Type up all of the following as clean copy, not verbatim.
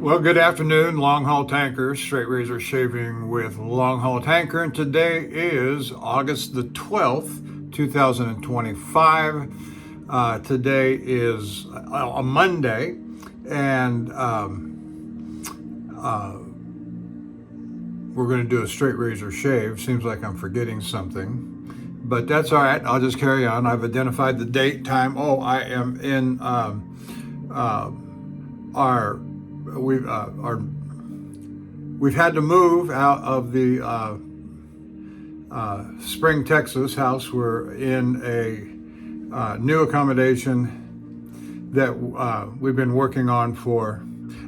Well, good afternoon, Longhaultanker, straight razor shaving with Longhaultanker, and today is August the 12th, 2025. Today is a Monday, and we're going to do a straight razor shave. Seems like I'm forgetting something, but that's all right. I'll just carry on. I've identified the date, time. Oh, I am in we've had to move out of the Spring, Texas house. We're in a new accommodation that we've been working on for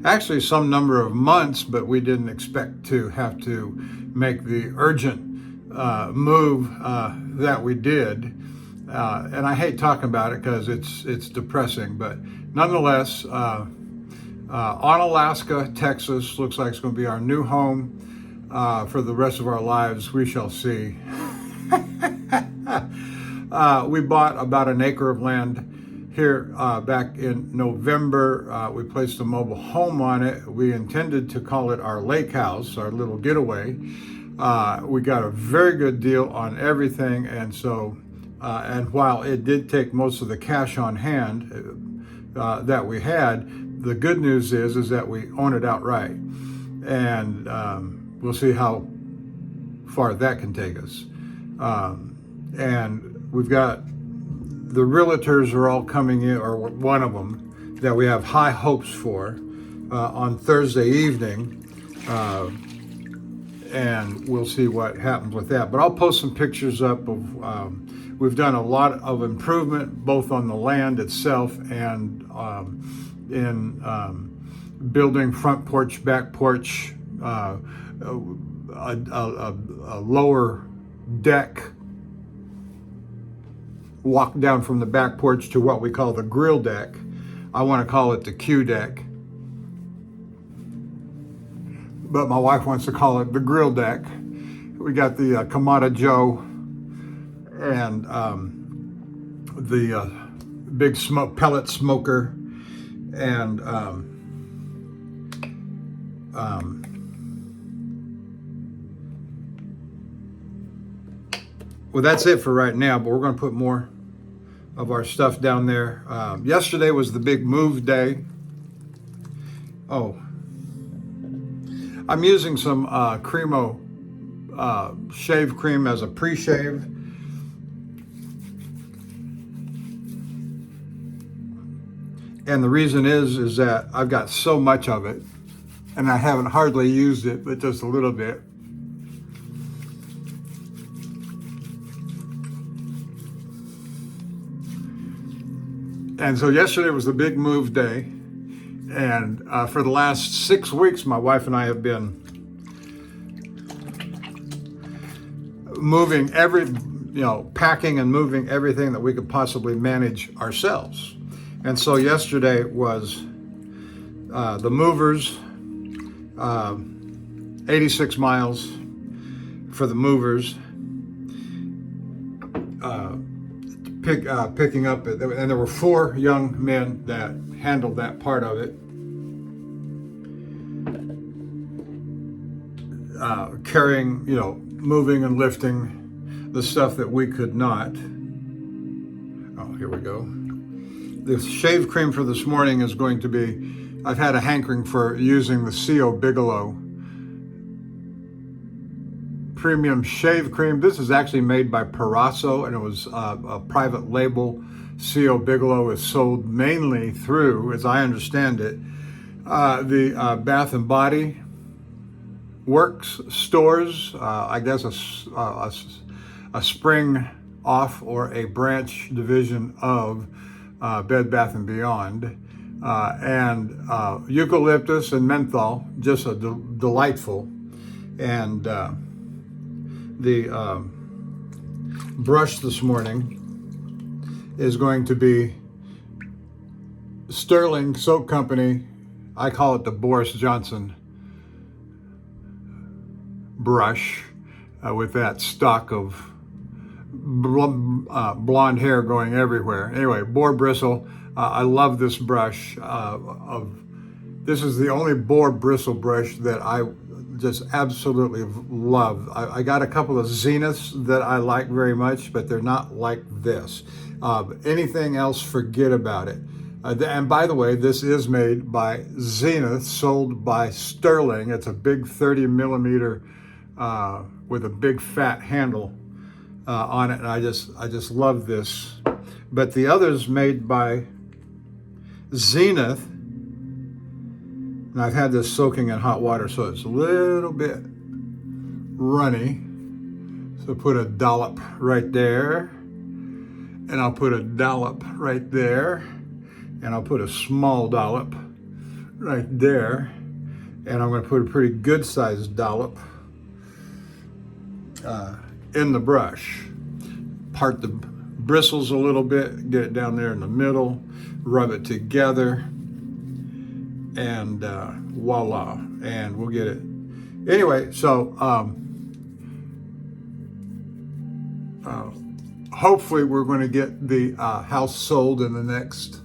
actually some number of months, but we didn't expect to have to make the urgent move that we did. And I hate talking about it because it's depressing, but nonetheless, on Alaska, Texas, looks like it's going to be our new home for the rest of our lives. We shall see. We bought about an acre of land here back in November. We placed a mobile home on it. We intended to call it our lake house, our little getaway. We got a very good deal on everything, and so and while it did take most of the cash on hand that we had, the good news is that we own it outright, and we'll see how far that can take us. And we've got the realtors are all coming in, or one of them that we have high hopes for on Thursday evening, and we'll see what happens with that. But I'll post some pictures up of we've done a lot of improvement both on the land itself and in building front porch, back porch, a lower deck, walk down from the back porch to what we call the grill deck. I want to call it the Q deck, but my wife wants to call it the grill deck. We got the Kamada Joe and the big pellet smoker, and well, that's it for right now, but we're going to put more of our stuff down there. Yesterday was the big move day. Oh, I'm using some Cremo shave cream as a pre-shave. And the reason is that I've got so much of it, and I haven't hardly used it, but just a little bit. And so yesterday was the big move day, and for the last 6 weeks, my wife and I have been moving packing and moving everything that we could possibly manage ourselves. And so yesterday was the movers, 86 miles for the movers, picking up, and there were 4 young men that handled that part of it, carrying, moving and lifting the stuff that we could not. Oh, here we go. The shave cream for this morning is going to be, I've had a hankering for using the C.O. Bigelow premium shave cream. This is actually made by Parasso, and it was a private label. C.O. Bigelow is sold mainly through, as I understand it, the Bath and Body Works stores. I guess a spring off or a branch division of Bed Bath & Beyond, and eucalyptus and menthol, just a delightful. And the brush this morning is going to be Sterling Soap Company. I call it the Boris Johnson brush, with that stock of blonde hair going everywhere. Anyway, boar bristle. I love this brush. This is the only boar bristle brush that I just absolutely love. I got a couple of Zeniths that I like very much, but they're not like this. Anything else, forget about it. And by the way, this is made by Zenith, sold by Sterling. It's a big 30 millimeter with a big fat handle on it, and I just love this. But the others made by Zenith, and I've had this soaking in hot water, so it's a little bit runny. So put a dollop right there, and I'll put a dollop right there, and I'll put a small dollop right there, and I'm going to put a pretty good sized dollop in the brush. Part the bristles a little bit, get it down there in the middle, rub it together, and voila, and we'll get it. Anyway, so hopefully we're going to get the house sold in the next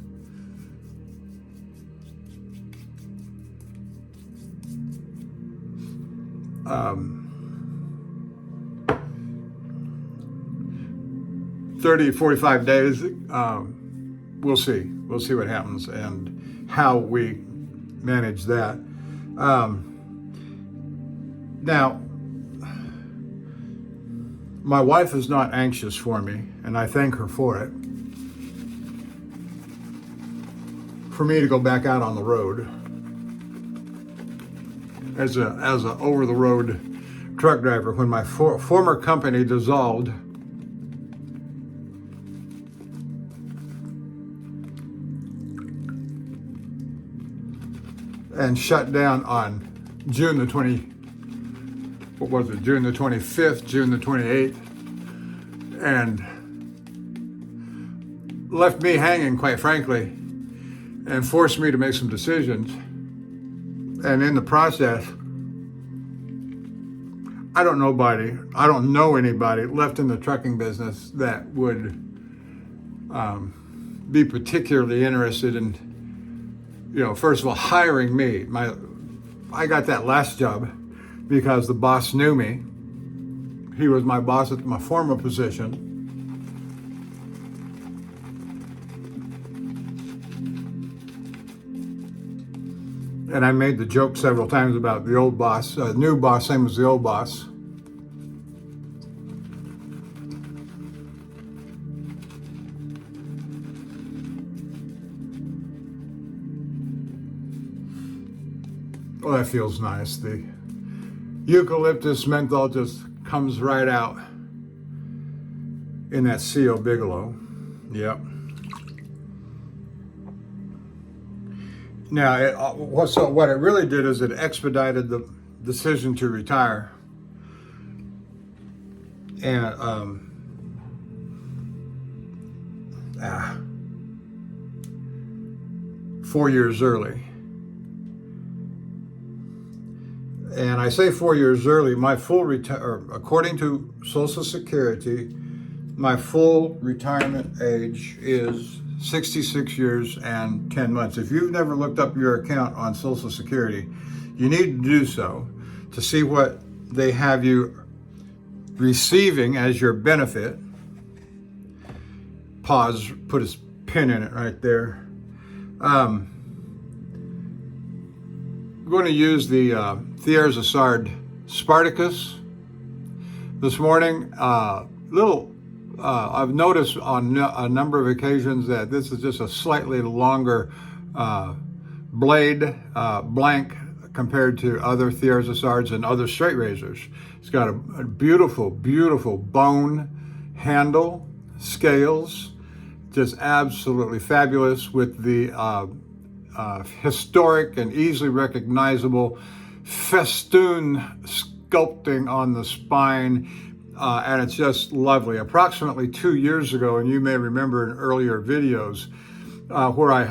30, 45 days. We'll see what happens and how we manage that. Now, my wife is not anxious for me, and I thank her for it, for me to go back out on the road as a over-the-road truck driver. When my former company dissolved, and shut down on June the 25th, June the 28th, and left me hanging, quite frankly, and forced me to make some decisions. And in the process, I don't know anybody left in the trucking business that would be particularly interested in, first of all, hiring me. I got that last job because the boss knew me. He was my boss at my former position. And I made the joke several times about the old boss, new boss, same as the old boss. Oh, that feels nice. The eucalyptus menthol just comes right out in that C.O. Bigelow. Yep. Now, so what it really did is it expedited the decision to retire. And 4 years early. And I say 4 years early, my full according to Social Security, my full retirement age is 66 years and 10 months. If you've never looked up your account on Social Security, you need to do so to see what they have you receiving as your benefit. Pause, put a pin in it right there. I'm going to use the Thiers-Assard Spartacus this morning. I've noticed on a number of occasions that this is just a slightly longer blade, blank, compared to other Thiers-Assards and other straight razors. It's got a beautiful, beautiful bone handle, scales, just absolutely fabulous, with the historic and easily recognizable festoon sculpting on the spine, and it's just lovely. Approximately 2 years ago, and you may remember in earlier videos, where I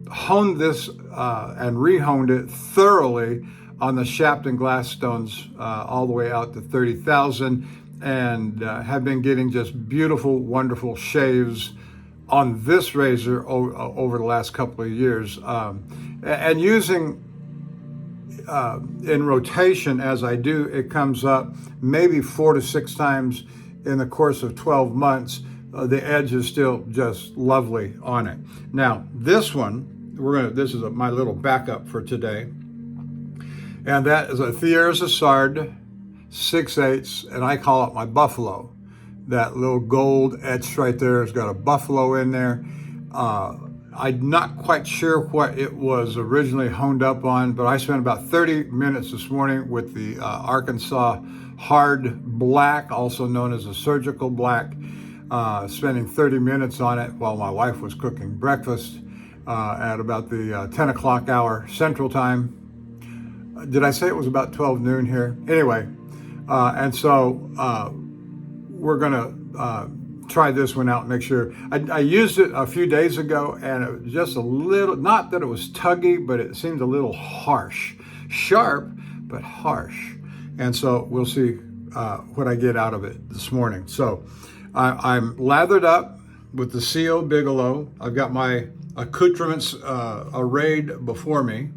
honed this and rehoned it thoroughly on the shaft and glass stones all the way out to 30,000, and have been getting just beautiful, wonderful shaves on this razor over the last couple of years, and using in rotation as I do, it comes up maybe 4 to 6 times in the course of 12 months. The edge is still just lovely on it. Now this one, this is my little backup for today, and that is a Thiers-Essard 6/8, and I call it my buffalo. That little gold etch right there has got a buffalo in there. I'm not quite sure what it was originally honed up on, but I spent about 30 minutes this morning with the Arkansas Hard Black, also known as a surgical black, spending 30 minutes on it while my wife was cooking breakfast at about the 10 o'clock hour Central Time. Did I say it was about 12 noon here? Anyway, and so we're going to try this one out and make sure. I used it a few days ago, and it was just a little, not that it was tuggy, but it seemed a little harsh. Sharp, but harsh. And so we'll see what I get out of it this morning. So I'm lathered up with the CO Bigelow. I've got my accoutrements arrayed before me.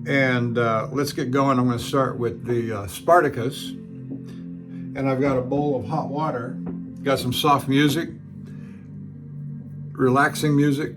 And let's get going. I'm going to start with the Spartacus. And I've got a bowl of hot water. Got some soft music, relaxing music.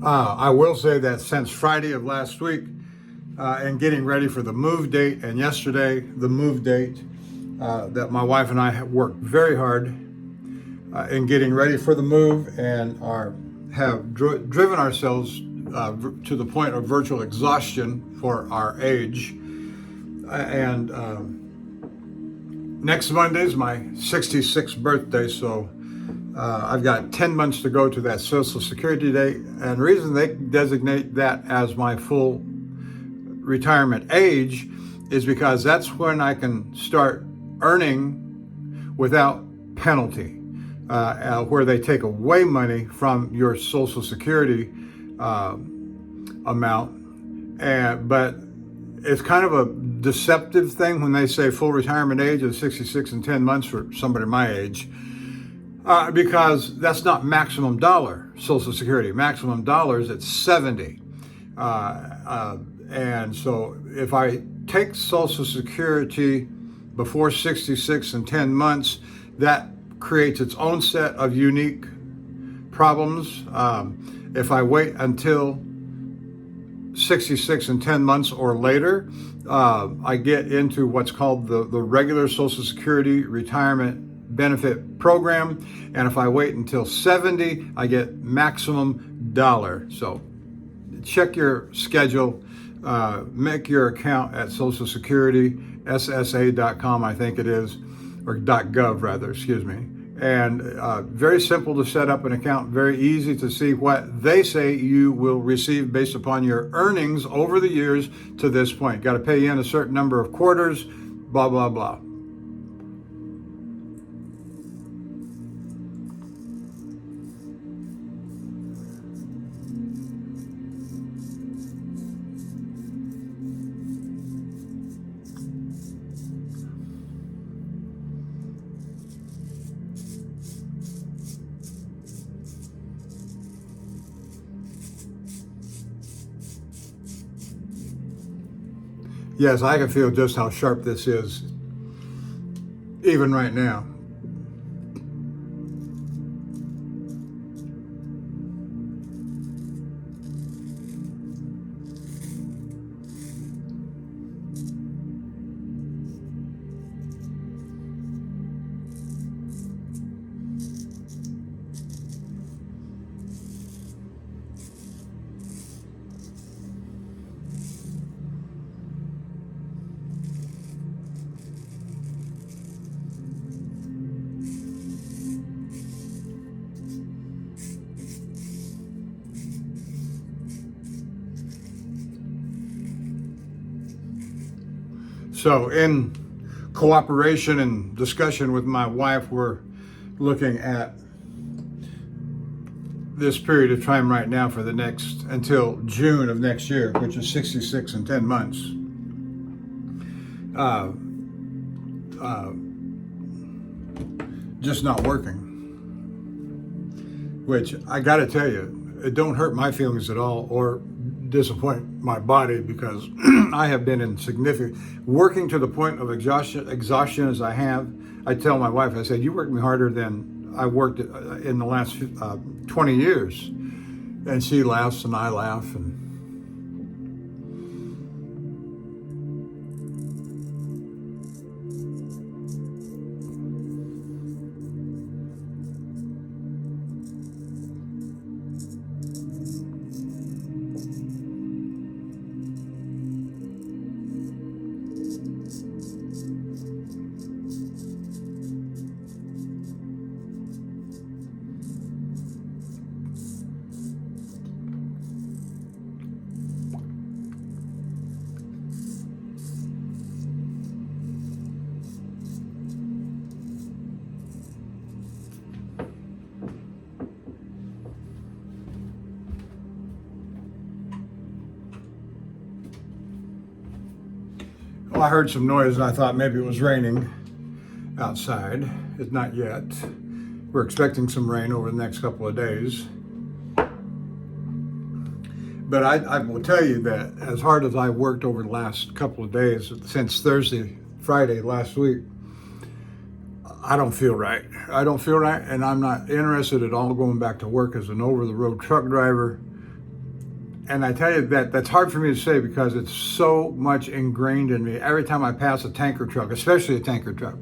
I will say that since Friday of last week and getting ready for the move date, and yesterday the move date, that my wife and I have worked very hard in getting ready for the move, and have driven ourselves to the point of virtual exhaustion for our age. And next Monday is my 66th birthday, so I've got 10 months to go to that Social Security date, and the reason they designate that as my full retirement age is because that's when I can start earning without penalty, where they take away money from your Social Security amount. But it's kind of a deceptive thing when they say full retirement age is 66 and 10 months for somebody my age. Because that's not maximum dollar Social Security. Maximum dollars, it's 70. And so if I take Social Security before 66 and 10 months, that creates its own set of unique problems. If I wait until 66 and 10 months or later, I get into what's called the regular Social Security retirement benefit program, and if I wait until 70, I get maximum dollar. So check your schedule, make your account at Social Security, SSA.com, I think it is, or .gov rather, excuse me. And very simple to set up an account, very easy to see what they say you will receive based upon your earnings over the years to this point. Got to pay in a certain number of quarters, blah, blah, blah. Yes, I can feel just how sharp this is, even right now. So in cooperation and discussion with my wife, we're looking at this period of time right now for the next, until June of next year, which is 66 and 10 months. Just not working. Which I gotta tell you, it don't hurt my feelings at all or disappoint my body, because I have been in significant, working to the point of exhaustion as I have. I tell my wife, I said, you work me harder than I worked in the last 20 years. And she laughs and I laugh. And well, I heard some noise and I thought maybe it was raining outside. It's not yet. We're expecting some rain over the next couple of days. But I will tell you that as hard as I worked over the last couple of days, since Friday last week, I don't feel right. I don't feel right, and I'm not interested at all going back to work as an over-the-road truck driver. And I tell you that's hard for me to say because it's so much ingrained in me. Every time I pass a tanker truck, especially a tanker truck,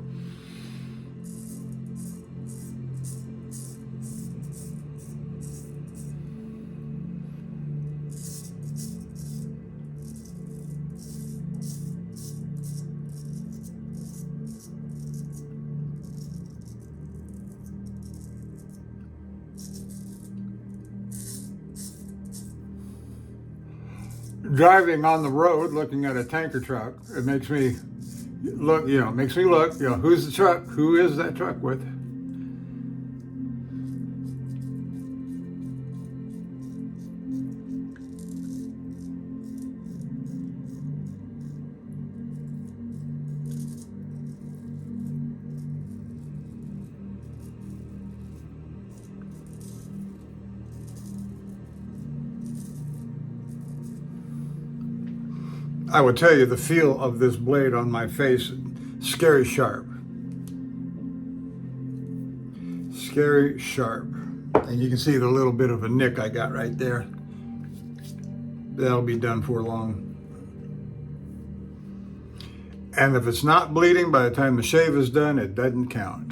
driving on the road, looking at a tanker truck, it makes me look, who's the truck? Who is that truck with? I will tell you the feel of this blade on my face, scary sharp. Scary sharp. And you can see the little bit of a nick I got right there. That'll be done for long. And if it's not bleeding by the time the shave is done, it doesn't count.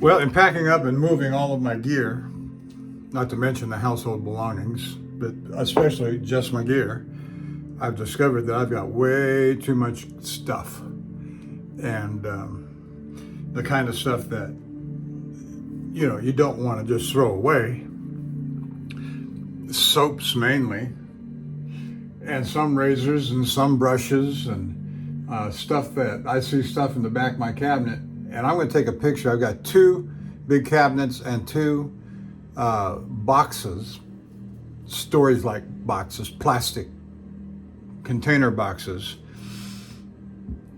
Well, in packing up and moving all of my gear, not to mention the household belongings, but especially just my gear, I've discovered that I've got way too much stuff. And the kind of stuff that, you don't want to just throw away. soaps mainly, and some razors and some brushes and stuff that I see stuff in the back of my cabinet. And I'm going to take a picture. I've got 2 big cabinets and 2 boxes, storage like boxes, plastic container boxes.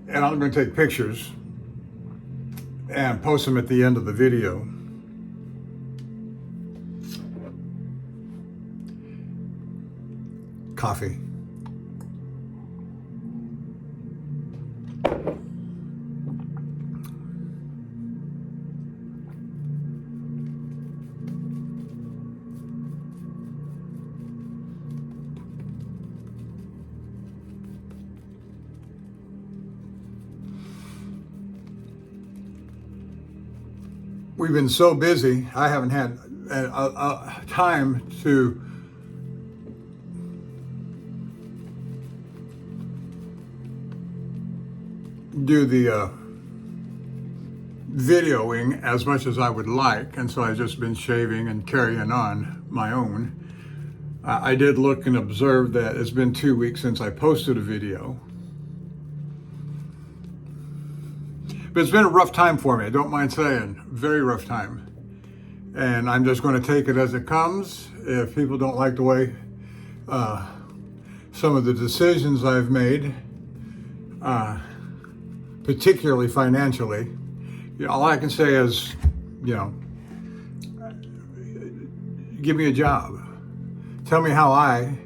And I'm going to take pictures and post them at the end of the video. Coffee. We've been so busy, I haven't had time to do the videoing as much as I would like, and so I've just been shaving and carrying on my own. I did look and observe that it's been 2 weeks since I posted a video. But it's been a rough time for me, I don't mind saying, very rough time. And I'm just going to take it as it comes. If people don't like the way some of the decisions I've made, particularly financially, all I can say is, give me a job. Tell me how I,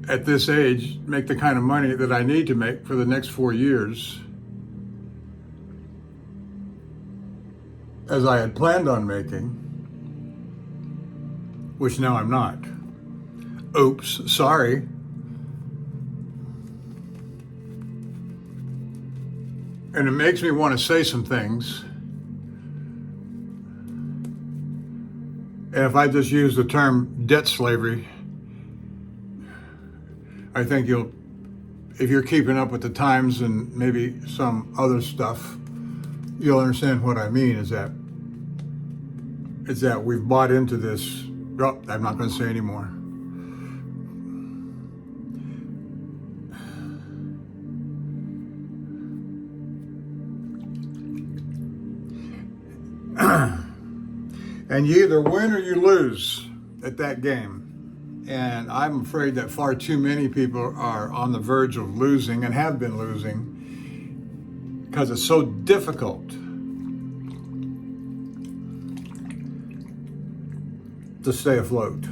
at this age, make the kind of money that I need to make for the next 4 years, as I had planned on making, which now I'm not. Oops, sorry. And it makes me want to say some things. And if I just use the term debt slavery, I think if you're keeping up with the times and maybe some other stuff, you'll understand what I mean. Is that we've bought into this. Oh, I'm not going to say anymore. And you either win or you lose at that game. And I'm afraid that far too many people are on the verge of losing and have been losing because it's so difficult to stay afloat.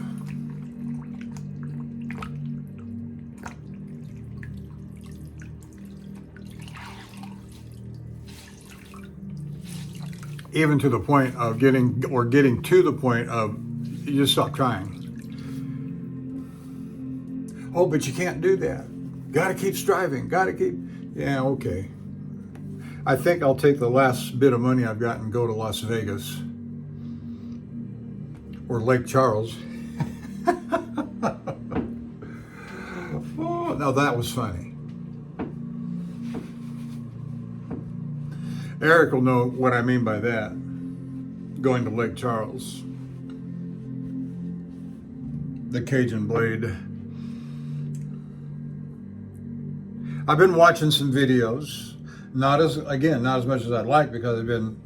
Even to the point of getting to the point of you just stop trying. Oh, but you can't do that. Got to keep striving. Got to keep. Yeah, okay. I think I'll take the last bit of money I've got and go to Las Vegas or Lake Charles. Oh, now that was funny. Eric will know what I mean by that. Going to Lake Charles. The Cajun Blade. I've been watching some videos. Not as much as I'd like because I've been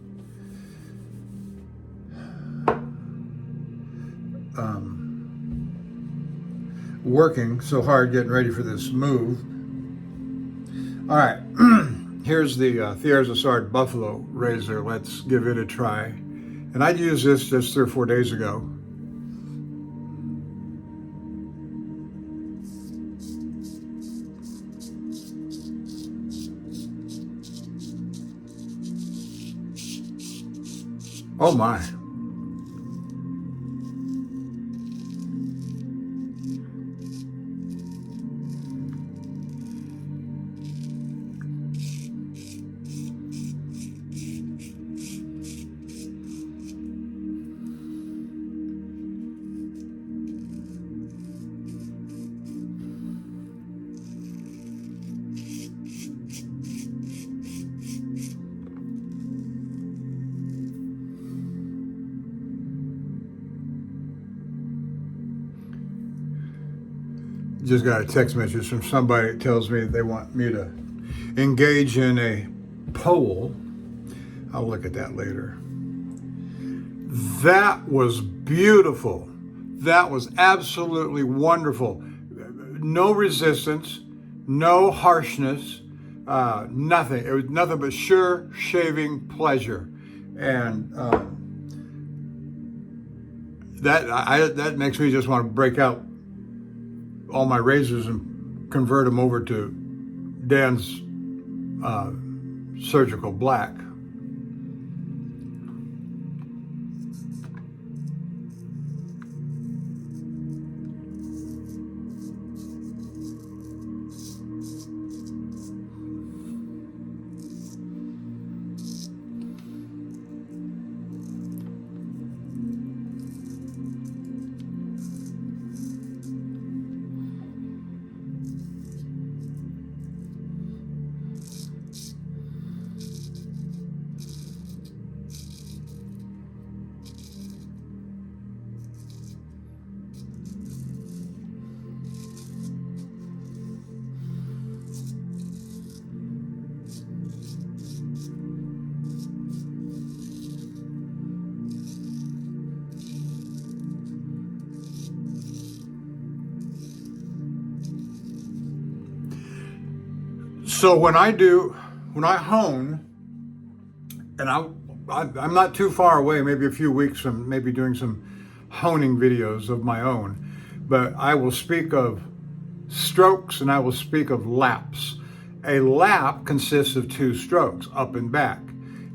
working so hard getting ready for this move. All right. Here's the Therizazard Buffalo razor. Let's give it a try. And I used this just 3 or 4 days ago. Oh my. Just got a text message from somebody that tells me they want me to engage in a poll. I'll look at that later. That was beautiful. That was absolutely wonderful. No resistance, no harshness, nothing. It was nothing but sure shaving pleasure. And that makes me just want to break out all my razors and convert them over to Dan's surgical black. So when I hone, and I'm not too far away, maybe a few weeks from maybe doing some honing videos of my own, but I will speak of strokes and I will speak of laps. A lap consists of 2 strokes, up and back.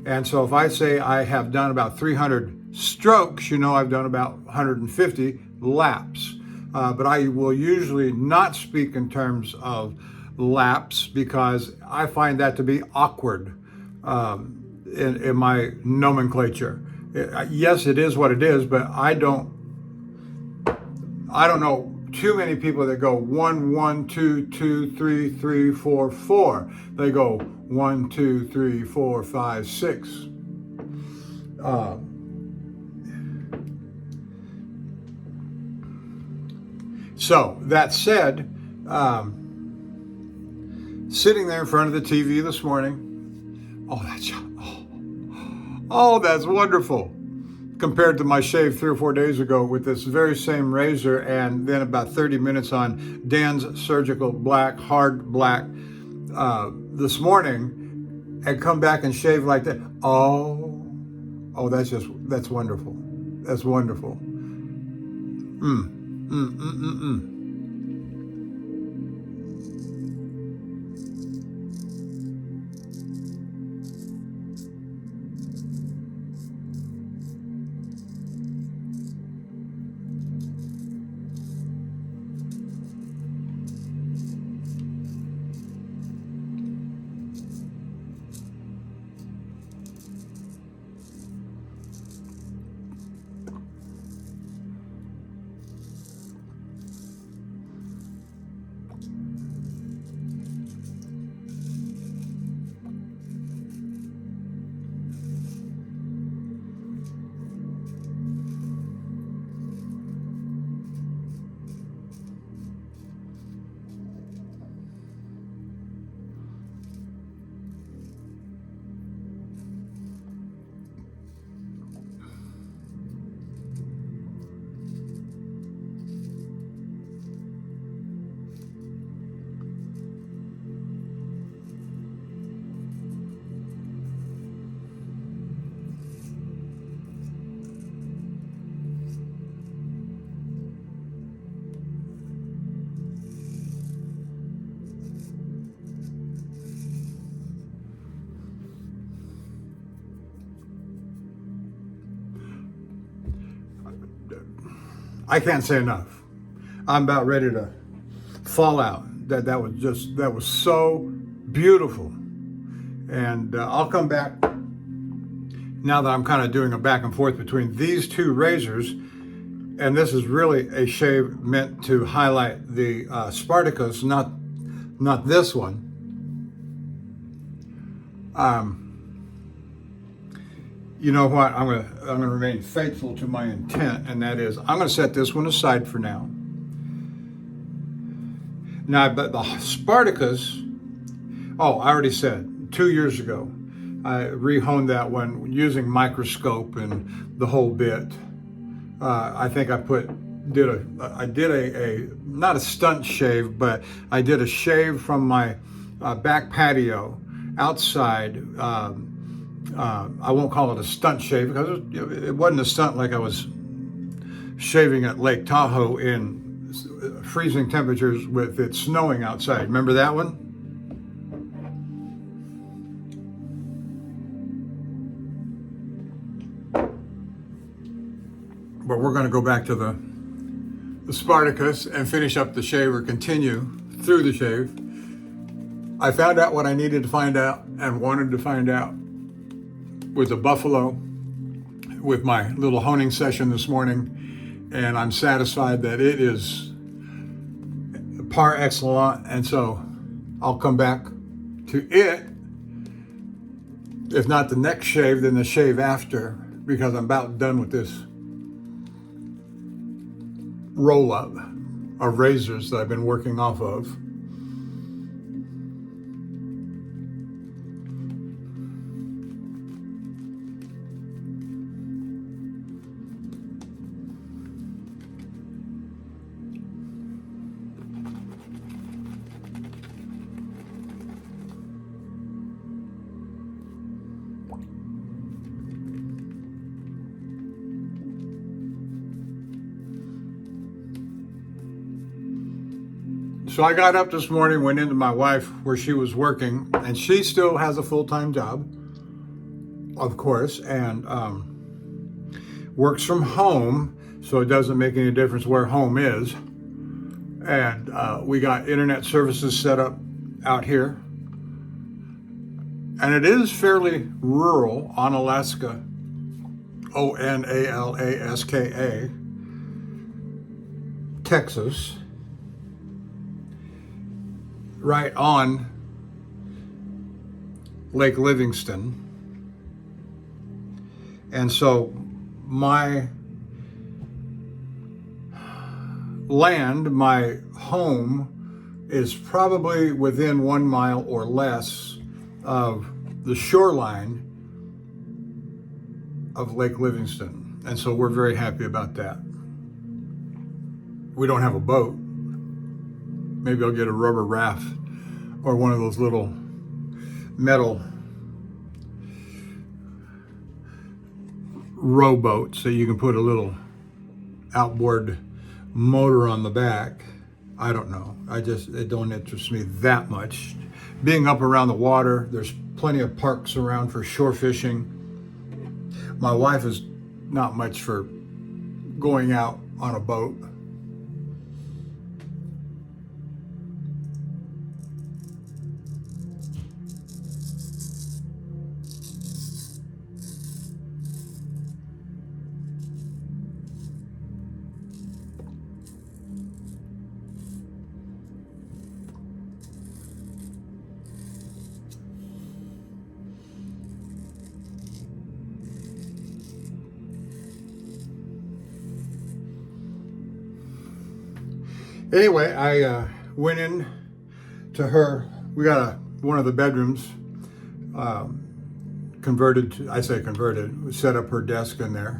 And so if I say I have done about 300 strokes, I've done about 150 laps. But I will usually not speak in terms of laps because I find that to be awkward in my nomenclature. Yes, it is what it is, but I don't know too many people that go 1, 1, 2, 2, 3, 3, 4, 4. They go 1, 2, 3, 4, 5, 6. So that said, sitting there in front of the TV this morning, that's wonderful. Compared to my shave 3 or 4 days ago with this very same razor, and then about 30 minutes on Dan's surgical black, hard black this morning, and come back and shave like that. That's wonderful. That's wonderful. I can't say enough. I'm about ready to fall out. That was so beautiful. And I'll come back now that I'm kind of doing a back and forth between these 2 razors. And this is really a shave meant to highlight the Spartacus, not this one. You know what? I'm gonna remain faithful to my intent, and that is I'm gonna set this one aside for now. Now, but the Spartacus, oh, I already said 2 years ago, I rehoned that one using microscope and the whole bit. I think I did a not a stunt shave, but I did a shave from my back patio outside. I won't call it a stunt shave because it wasn't a stunt like I was shaving at Lake Tahoe in freezing temperatures with it snowing outside. Remember that one? But we're going to go back to the Spartacus and finish up the shave or continue through the shave. I found out what I needed to find out and wanted to find out with the buffalo with my little honing session this morning, and I'm satisfied that it is par excellence, and so I'll come back to it, if not the next shave, then the shave after, because I'm about done with this roll-up of razors that I've been working off of. So I got up this morning, went into my wife where she was working, and she still has a full-time job, of course, and works from home, so it doesn't make any difference where home is. And we got internet services set up out here. And it is fairly rural, Onalaska, Onalaska, Texas. Right on Lake Livingston. And so my land, my home, is probably within 1 mile or less of the shoreline of Lake Livingston. And so we're very happy about that. We don't have a boat. Maybe I'll get a rubber raft or one of those little metal rowboats that you can put a little outboard motor on the back. I don't know. It don't interest me that much. Being up around the water, there's plenty of parks around for shore fishing. My wife is not much for going out on a boat. Anyway, I went in to her. We got one of the bedrooms converted. I say converted. We set up her desk in there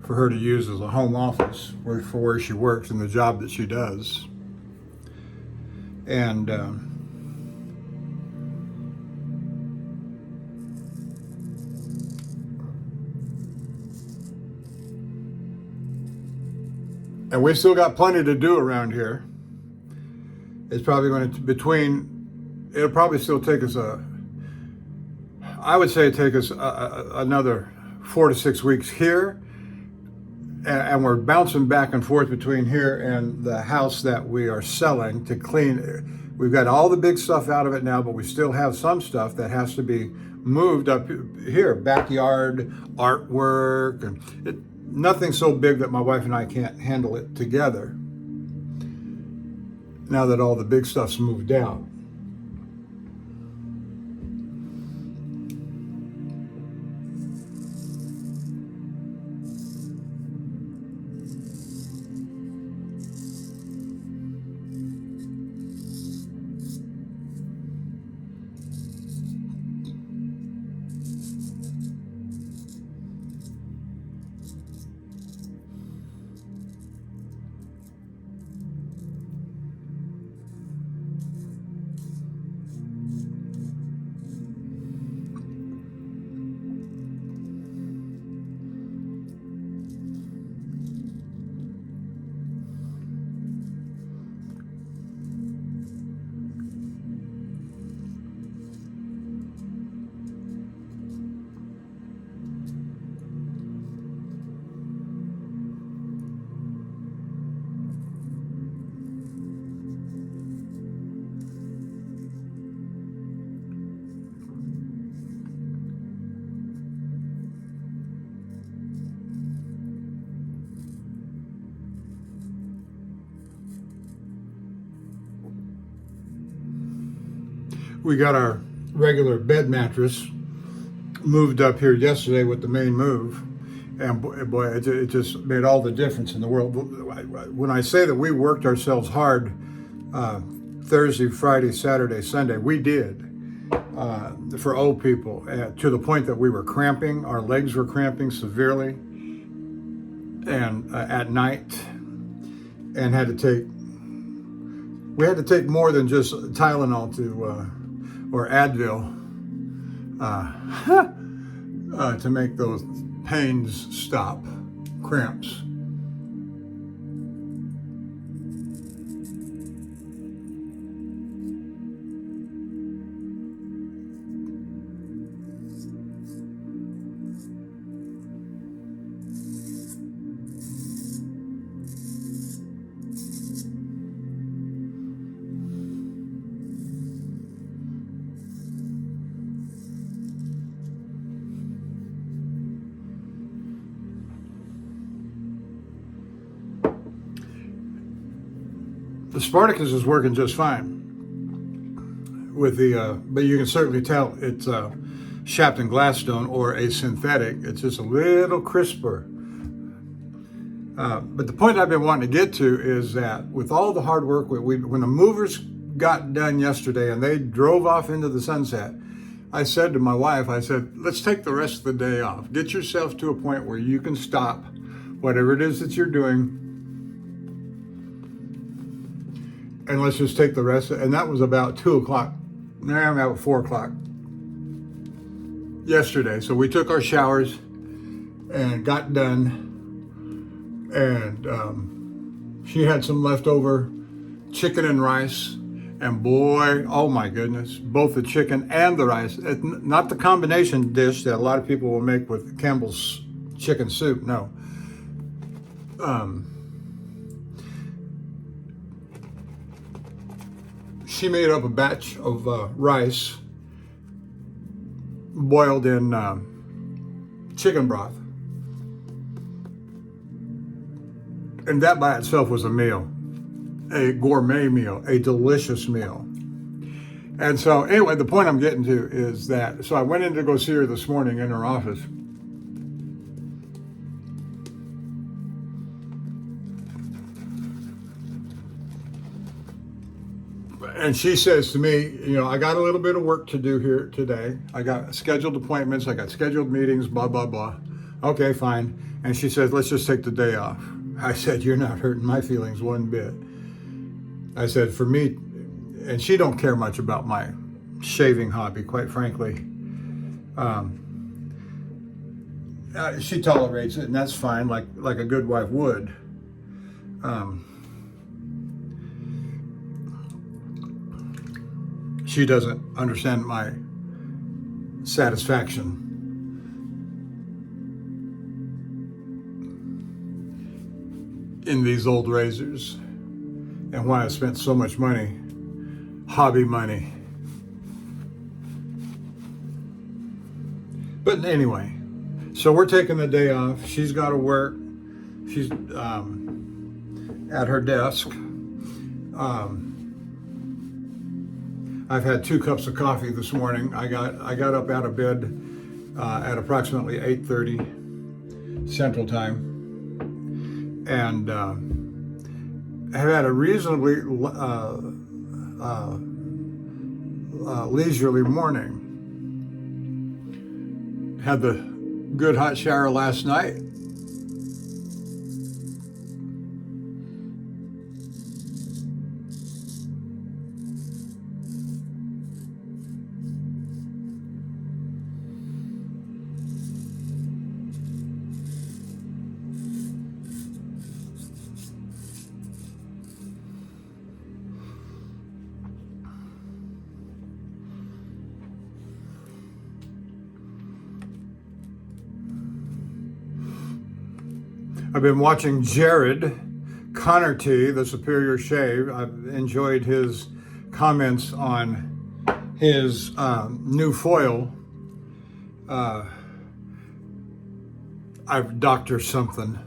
for her to use as a home office for where she works and the job that she does. And we've still got plenty to do around here. It's probably going to it'll probably still take us I would say take us another 4 to 6 weeks here. And we're bouncing back and forth between here and the house that we are selling to clean. We've got all the big stuff out of it now, but we still have some stuff that has to be moved up here. Backyard, artwork, and nothing so big that my wife and I can't handle it together now that all the big stuff's moved out. We got our regular bed mattress moved up here yesterday with the main move, and boy, it just made all the difference in the world. When I say that we worked ourselves hard Thursday, Friday, Saturday, Sunday, we did for old people to the point that we were cramping. Our legs were cramping severely, and at night, and we had to take more than just Tylenol or Advil to make those pains stop, cramps. The Spartacus is working just fine with but you can certainly tell it's Shapton Gladstone or a synthetic. It's just a little crisper. But the point I've been wanting to get to is that with all the hard work, when the movers got done yesterday and they drove off into the sunset, I said to my wife, I said, let's take the rest of the day off. Get yourself to a point where you can stop whatever it is that you're doing, and let's just take the rest. And that was about 2 o'clock. Now I'm about 4 o'clock yesterday. So we took our showers and got done. And she had some leftover chicken and rice. And boy, oh my goodness, both the chicken and the rice. Not the combination dish that a lot of people will make with Campbell's chicken soup, no. She made up a batch of rice boiled in chicken broth. And that by itself was a meal, a gourmet meal, a delicious meal. And so anyway, the point I'm getting to is that, so I went in to go see her this morning in her office. And she says to me, I got a little bit of work to do here today. I got scheduled appointments. I got scheduled meetings, blah, blah, blah. Okay, fine. And she says, let's just take the day off. I said, you're not hurting my feelings one bit. I said, for me, and she don't care much about my shaving hobby, quite frankly. She tolerates it, and that's fine, like a good wife would. She doesn't understand my satisfaction in these old razors and why I spent so much money, hobby money. But anyway, so we're taking the day off. She's got to work. She's at her desk. I've had 2 cups of coffee this morning. I got up out of bed at approximately 8:30 Central Time, and have had a reasonably leisurely morning. Had the good hot shower last night. I've been watching Jared Connerty, the Superior Shave. I've enjoyed his comments on his new foil. I've Dr. something.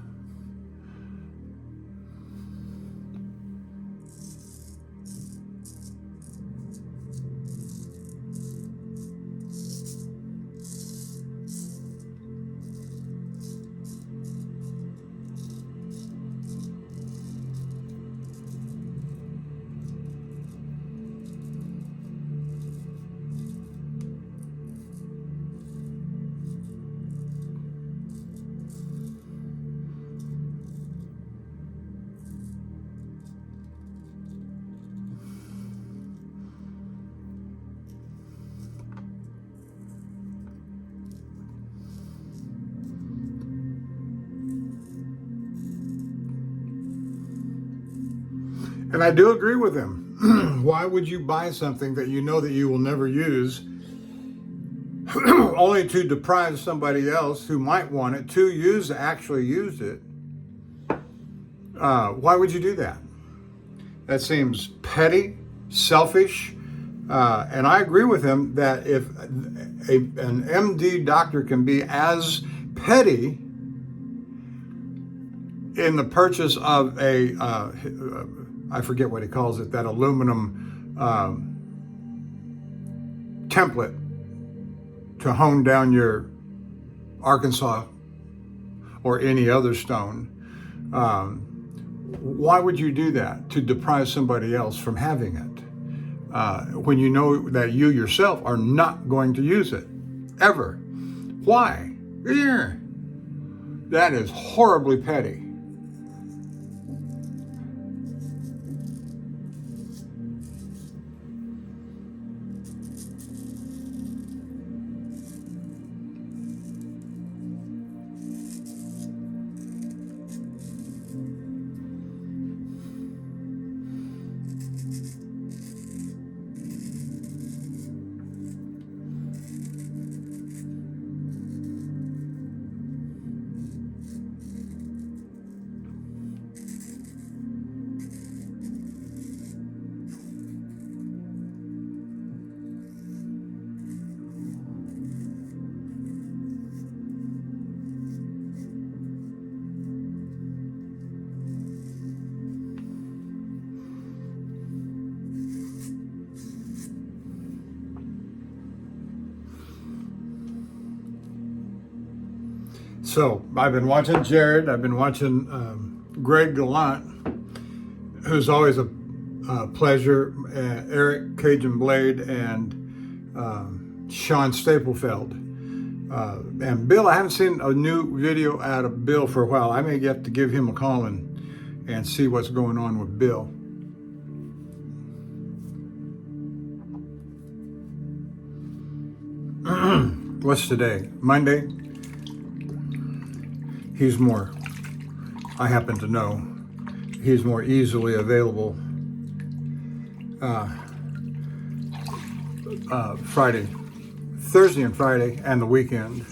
And I do agree with him. Why would you buy something that you know that you will never use only to deprive somebody else who might want it to actually use it? Why would you do that? That seems petty, selfish, and I agree with him that if an MD doctor can be as petty in the purchase of I forget what he calls it, that aluminum template to hone down your Arkansas or any other stone, why would you do that to deprive somebody else from having it when you know that you yourself are not going to use it ever? Why? Yeah. That is horribly petty. So I've been watching Jared. I've been watching Greg Gallant, who's always a pleasure. Eric Cajun Blade and Sean Staplefeld. And Bill, I haven't seen a new video out of Bill for a while. I may have to give him a call and see what's going on with Bill. What's today? Monday? I happen to know, he's more easily available Thursday and Friday, and the weekend.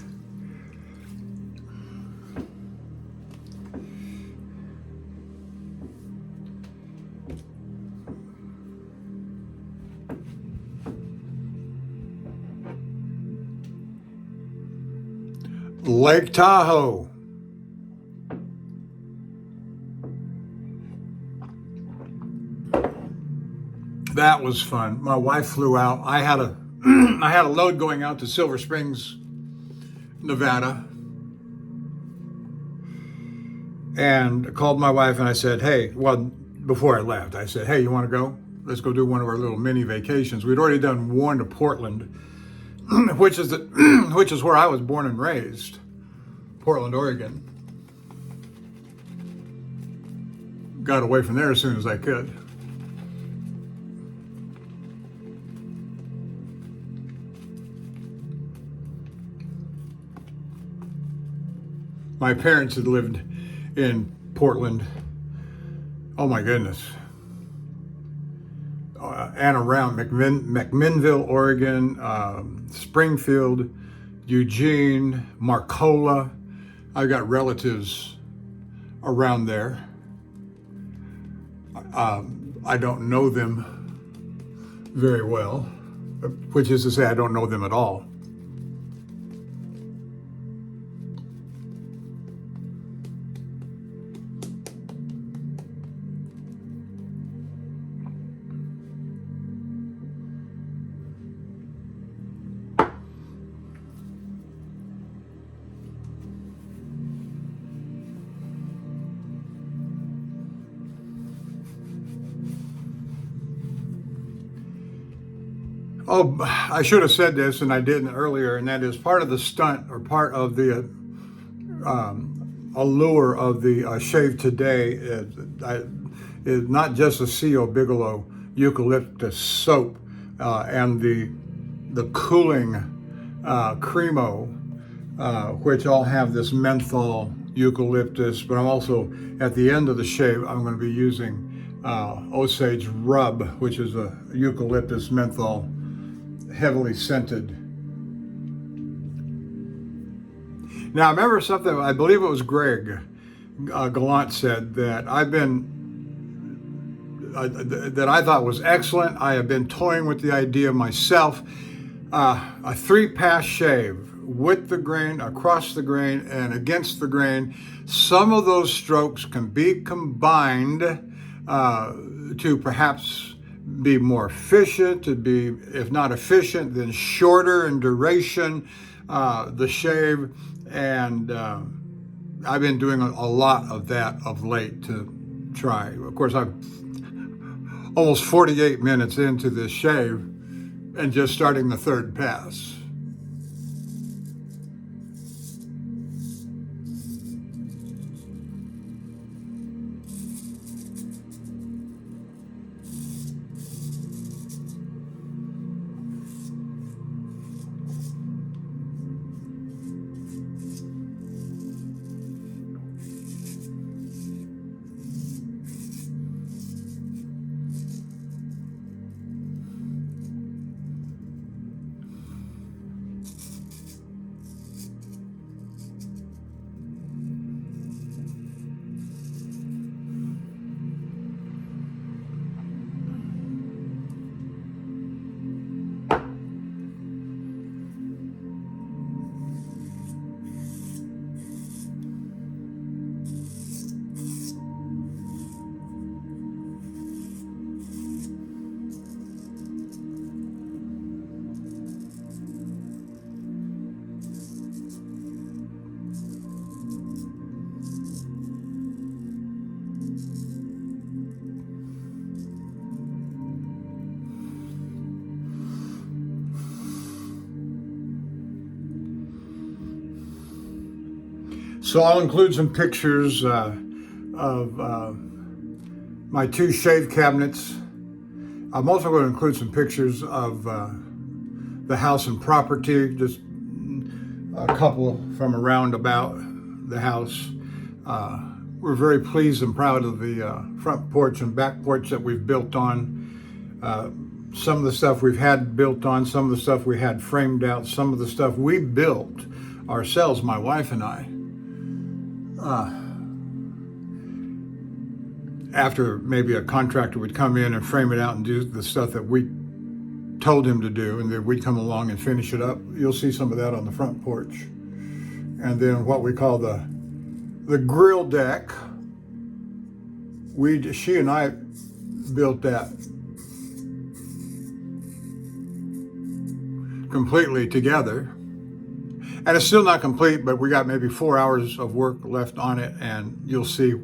Lake Tahoe. That was fun. My wife flew out. I had a load going out to Silver Springs, Nevada, and I called my wife and I said, hey, well, before I left, I said, hey, you want to go? Let's go do one of our little mini vacations. We'd already done one to Portland, which is where I was born and raised, Portland, Oregon. Got away from there as soon as I could. My parents had lived in Portland, oh my goodness, and around McMinnville, Oregon, Springfield, Eugene, Marcola. I've got relatives around there. I don't know them very well, which is to say I don't know them at all. Oh, I should have said this, and I didn't earlier, and that is part of the stunt, or part of the allure of the Shave Today is not just the C.O. Bigelow eucalyptus soap and the cooling Cremo, which all have this menthol eucalyptus, but I'm also, at the end of the shave, I'm going to be using Osage rub, which is a eucalyptus menthol, heavily scented. Now, I remember something, I believe it was Greg Gallant said that that I thought was excellent. I have been toying with the idea myself. A 3-pass shave with the grain, across the grain, and against the grain. Some of those strokes can be combined to perhaps be more efficient, to be, if not efficient, then shorter in duration, the shave. And I've been doing a lot of that of late to try. Of course, I'm almost 48 minutes into this shave and just starting the 3rd pass. So I'll include some pictures of my 2 shave cabinets. I'm also going to include some pictures of the house and property, just a couple from around about the house. We're very pleased and proud of the front porch and back porch that we've built on. Some of the stuff we've had built on, some of the stuff we had framed out, some of the stuff we built ourselves, my wife and I. After maybe a contractor would come in and frame it out and do the stuff that we told him to do, and then we'd come along and finish it up. You'll see some of that on the front porch. And then what we call the grill deck, she and I built that completely together. And it's still not complete, but we got maybe 4 hours of work left on it, and you'll see.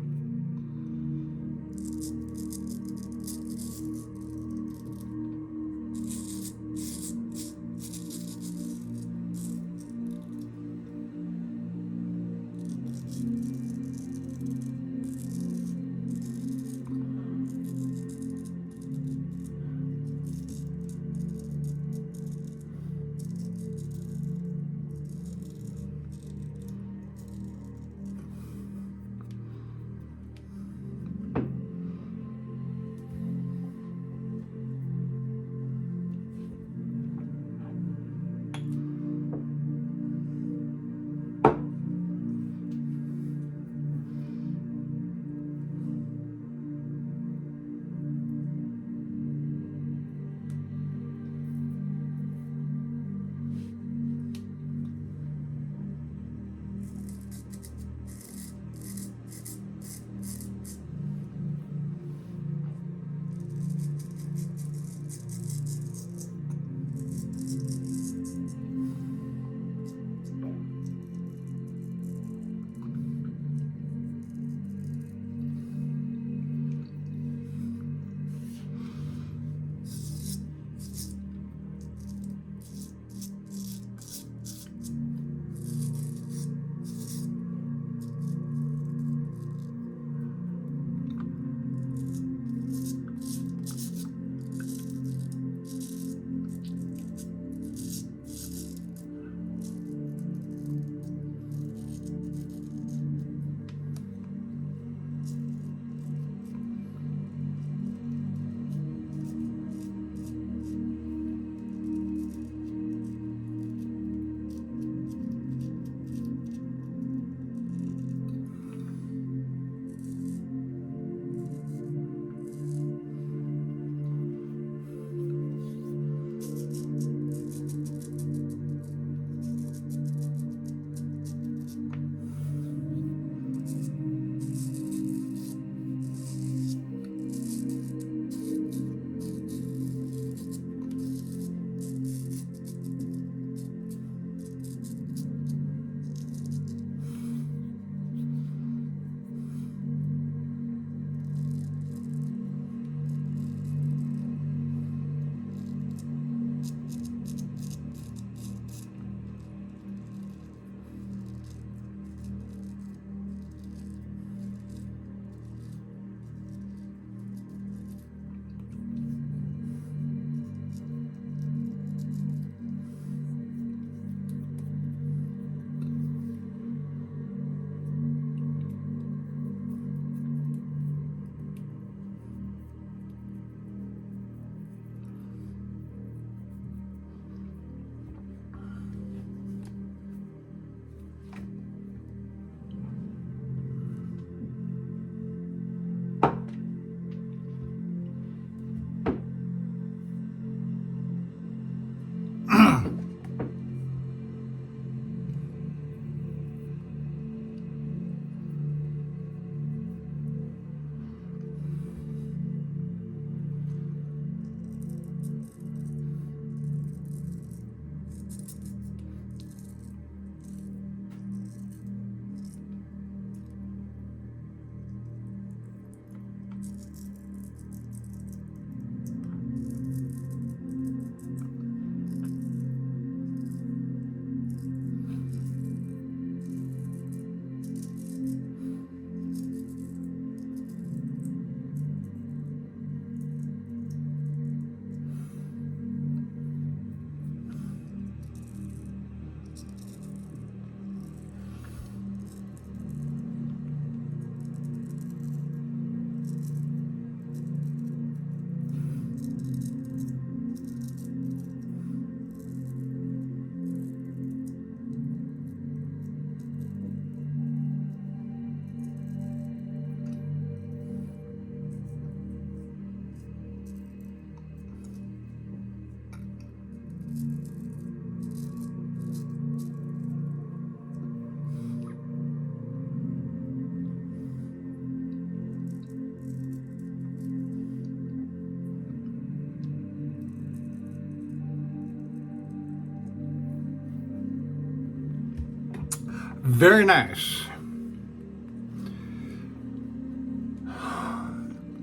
Very nice.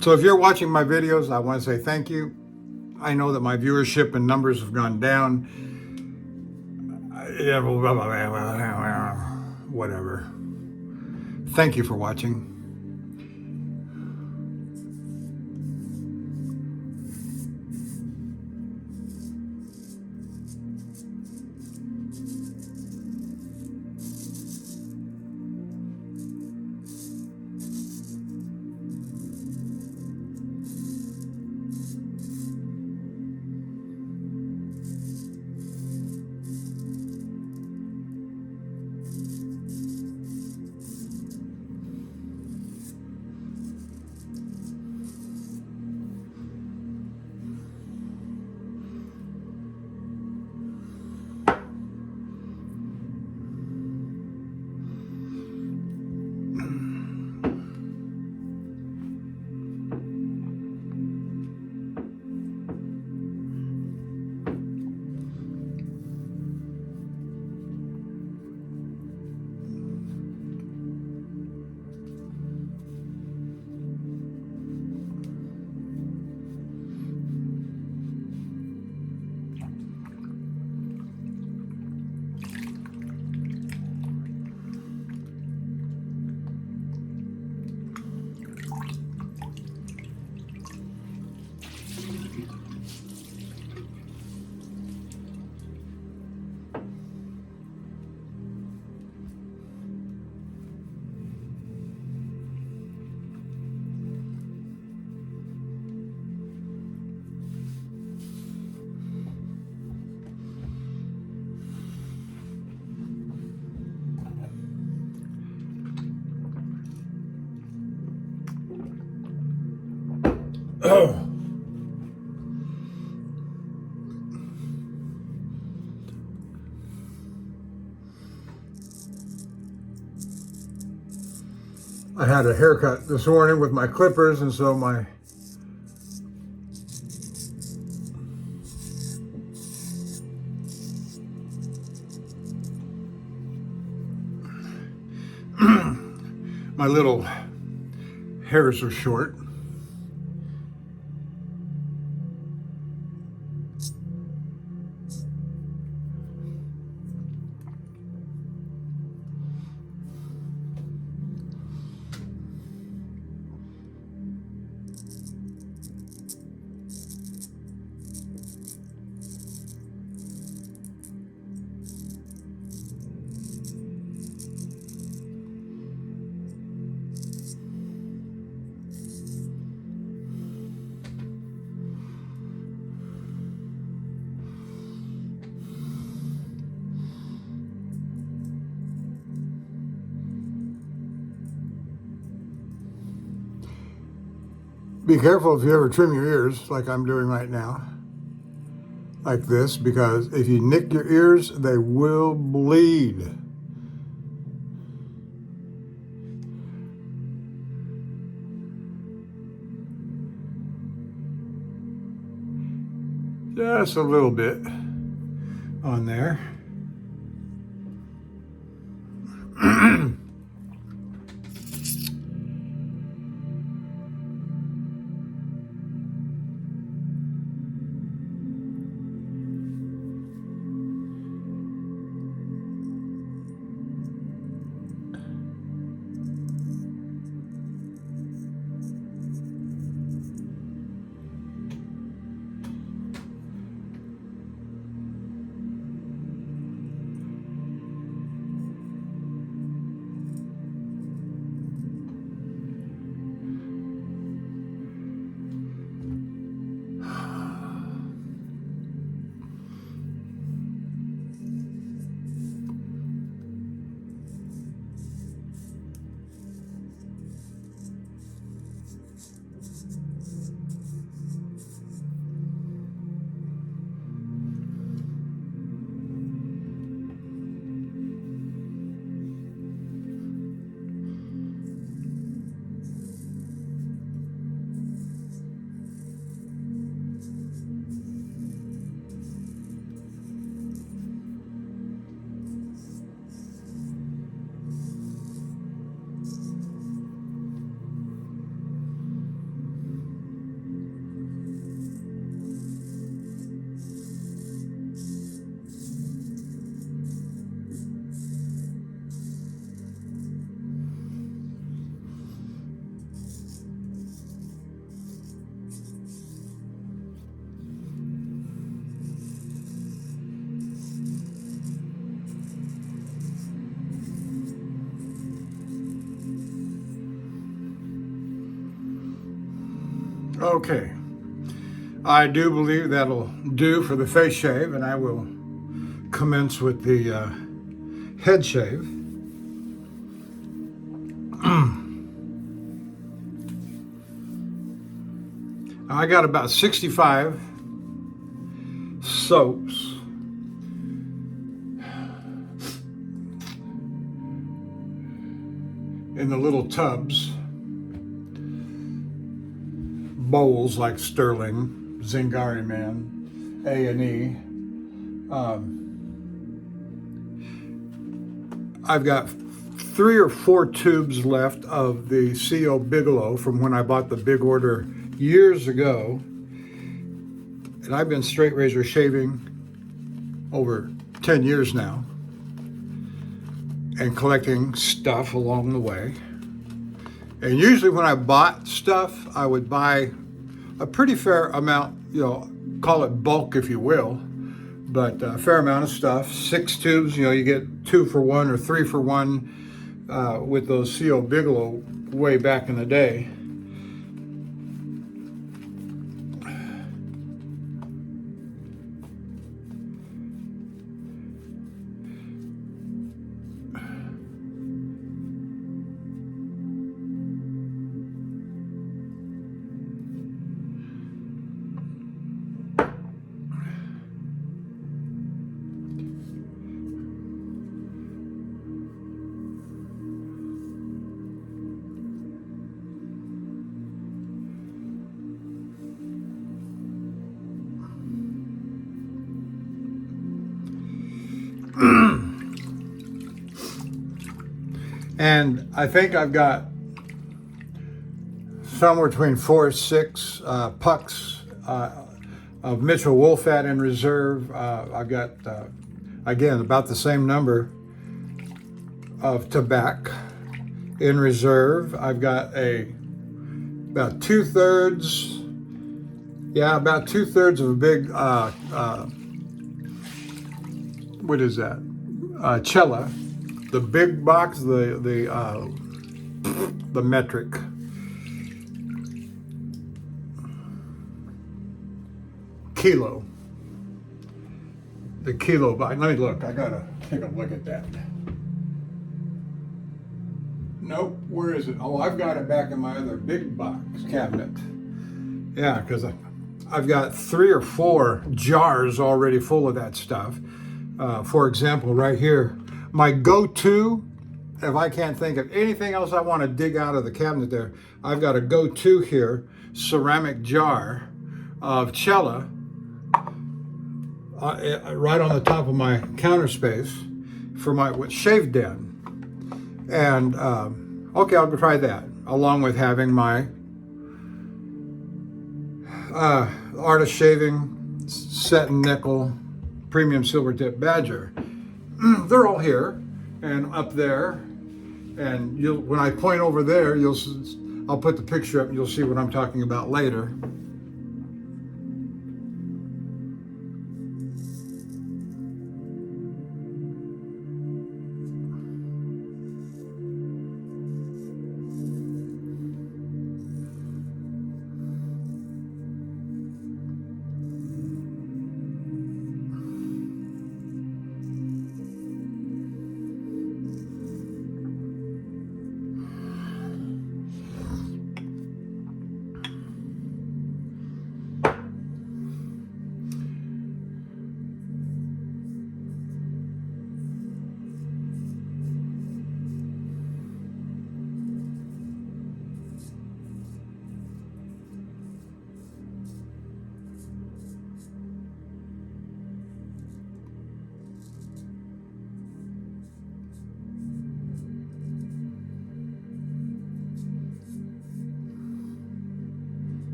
So if you're watching my videos, I want to say thank you. I know that my viewership and numbers have gone down. Whatever. Thank you for watching. Oh. I had a haircut this morning with my clippers, and so my my little hairs are short. Be careful if you ever trim your ears like I'm doing right now, like this, because if you nick your ears, they will bleed. Just a little bit on there. Okay, I do believe that'll do for the face shave, and I will commence with the head shave. I got about 65 soaps in the little tubs, bowls like Sterling, Zingari Man, A&E. I've got 3 or 4 tubes left of the C.O. Bigelow from when I bought the big order years ago. And I've been straight razor shaving over 10 years now and collecting stuff along the way. And usually when I bought stuff, I would buy a pretty fair amount, call it bulk if you will, but a fair amount of stuff. 6 tubes, you get 2 for 1 or 3 for 1 with those C.O. Bigelow way back in the day. And I think I've got somewhere between 4 or 6 pucks of Mitchell Wolfat in reserve. I've got, again, about the same number of tobacco in reserve. I've got about 2/3, about 2/3 of a big, what is that? Cella. The big box, the metric. Kilo. The kilo box. Let me look. I gotta take a look at that. Nope. Where is it? Oh, I've got it back in my other big box cabinet. Yeah, because I've got 3 or 4 jars already full of that stuff. For example, right here. My go-to, if I can't think of anything else I want to dig out of the cabinet there, I've got a go-to here, ceramic jar of Cella right on the top of my counter space for my shave den. And okay, I'll try that, along with having my artist shaving set and nickel premium silver tip badger. They're all here and up there, and when I point over there, I'll put the picture up and you'll see what I'm talking about later.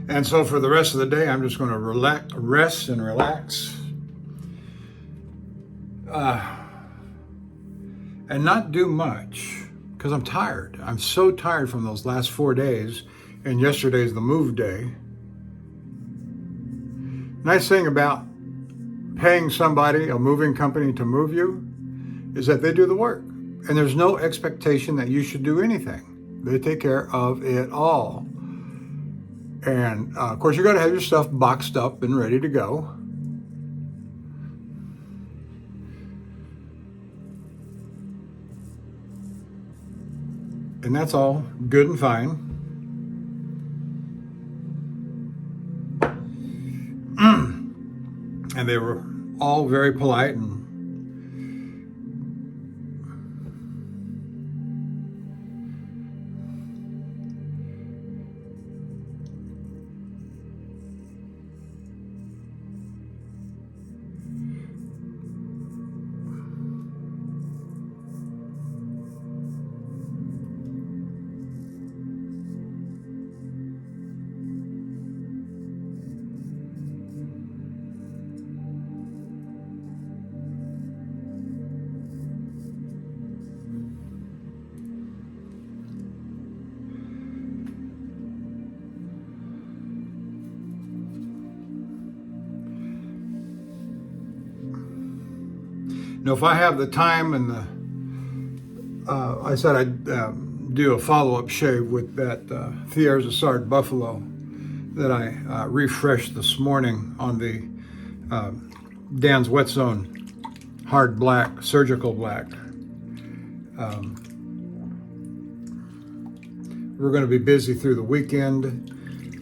And so for the rest of the day, I'm just going to rest and relax. And not do much because I'm tired. I'm so tired from those last 4 days, and yesterday's the move day. Nice thing about paying somebody, a moving company, to move you is that they do the work, and there's no expectation that you should do anything. They take care of it all. And of course, you got to have your stuff boxed up and ready to go. And that's all good and fine. And they were all very polite and if I have the time and I said I'd do a follow-up shave with that Thiers-Assard Buffalo that I refreshed this morning on the Dan's Wet Zone hard black, surgical black. We're going to be busy through the weekend.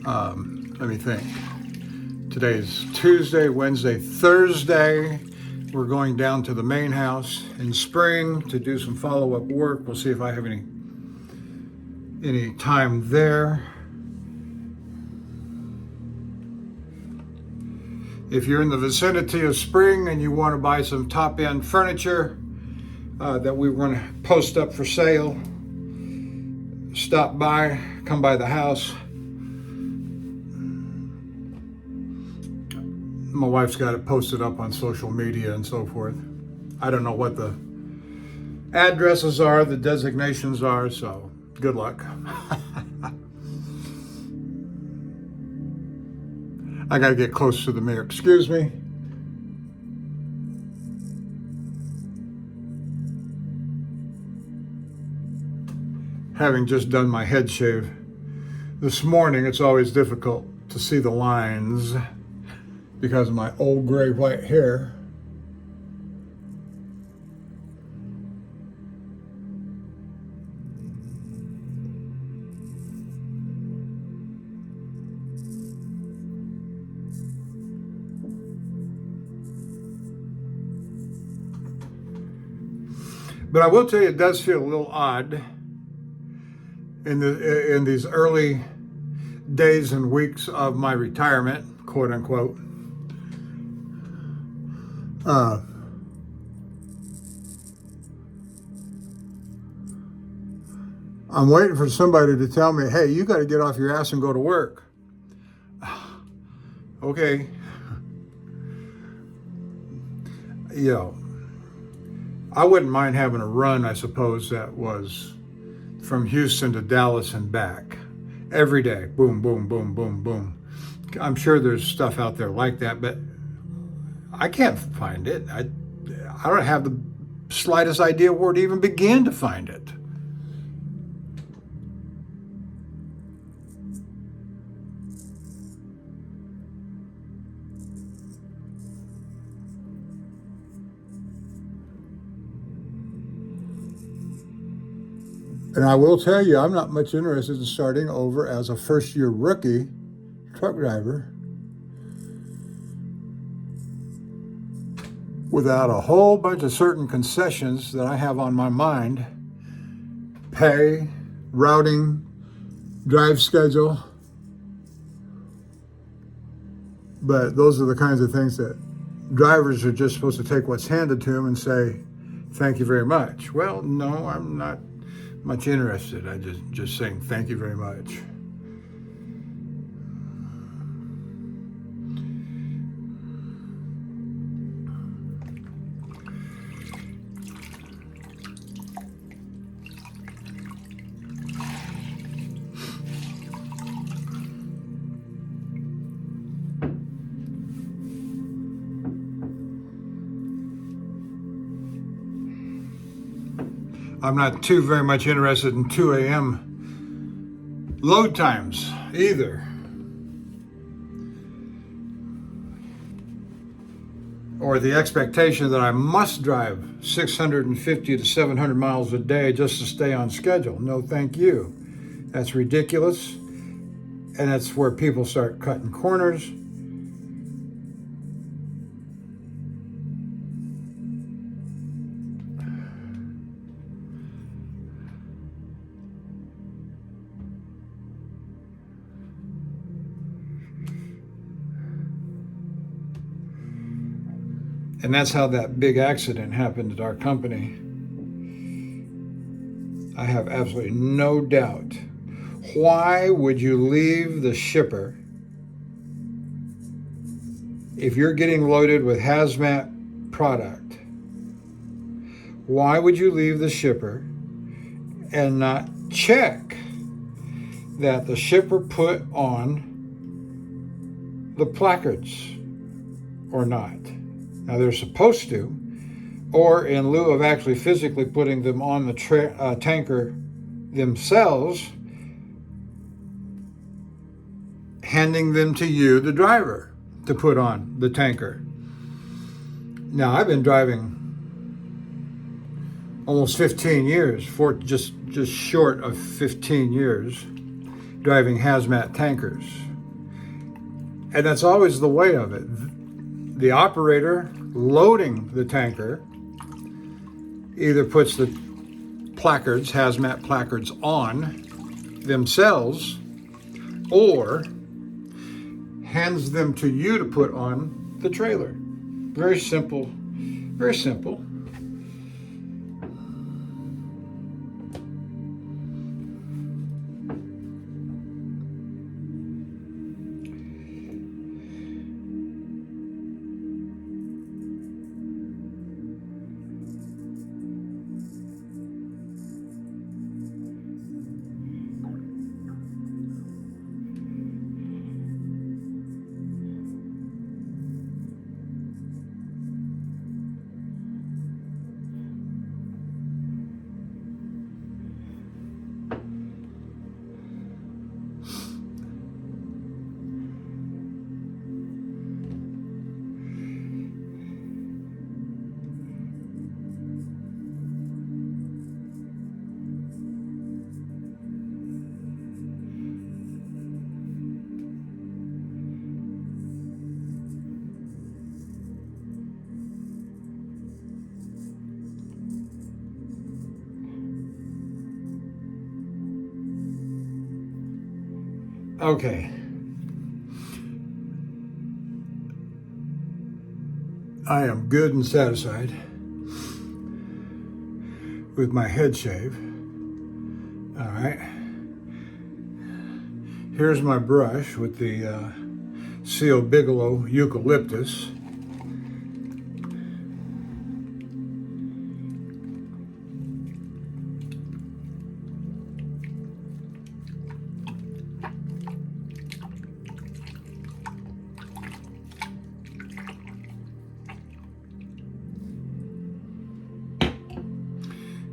Let me think. Today's Tuesday, Wednesday, Thursday. We're going down to the main house in Spring to do some follow-up work. We'll see if I have any time there. If you're in the vicinity of Spring and you want to buy some top-end furniture that we want to post up for sale, stop by, come by the house. My wife's got it posted up on social media and so forth. I don't know what the addresses are, the designations are, so good luck. I gotta get close to the mirror. Excuse me. Having just done my head shave this morning, it's always difficult to see the lines because of my old gray white hair. But I will tell you, it does feel a little odd in these early days and weeks of my retirement, quote unquote. I'm waiting for somebody to tell me, hey, you got to get off your ass and go to work. Okay. You know, I wouldn't mind having a run, I suppose, that was from Houston to Dallas and back every day. Boom, boom, boom, boom, boom. I'm sure there's stuff out there like that, but I can't find it. I don't have the slightest idea where to even begin to find it. And I will tell you, I'm not much interested in starting over as a first-year rookie truck driver without a whole bunch of certain concessions that I have on my mind. Pay, routing, drive schedule. But those are the kinds of things that drivers are just supposed to take what's handed to them and say, thank you very much. Well, no, I'm not much interested. I just saying thank you very much. I'm not too very much interested in 2 a.m. load times either. Or the expectation that I must drive 650 to 700 miles a day just to stay on schedule. No, thank you. That's ridiculous. And that's where people start cutting corners. And that's how that big accident happened at our company. I have absolutely no doubt. Why would you leave the shipper if you're getting loaded with hazmat product? Why would you leave the shipper and not check that the shipper put on the placards or not? Now, they're supposed to, or in lieu of actually physically putting them on the tanker themselves, handing them to you, the driver, to put on the tanker. Now, I've been driving almost 15 years, just short of 15 years, driving hazmat tankers. And that's always the way of it. The operator loading the tanker either puts the placards, hazmat placards, on themselves or hands them to you to put on the trailer. Very simple, very simple. Okay. I am good and satisfied with my head shave. All right. Here's my brush with the C.O. Bigelow eucalyptus.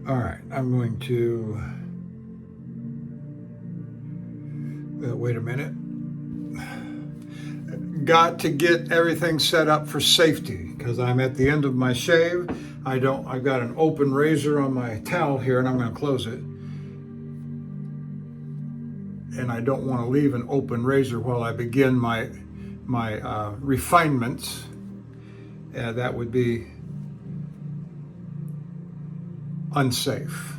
All right, I'm going to, wait a minute. Got to get everything set up for safety because I'm at the end of my shave. I've got an open razor on my towel here and I'm going to close it. And I don't want to leave an open razor while I begin my refinements. That would be unsafe.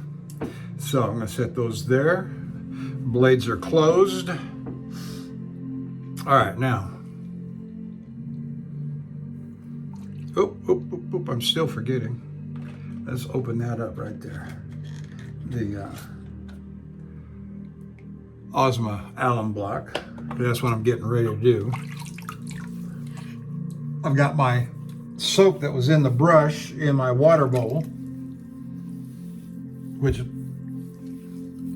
So I'm going to set those there. Blades are closed. All right, now. I'm still forgetting. Let's open that up right there. The Osma alum block. That's what I'm getting ready to do. I've got my soap that was in the brush in my water bowl, which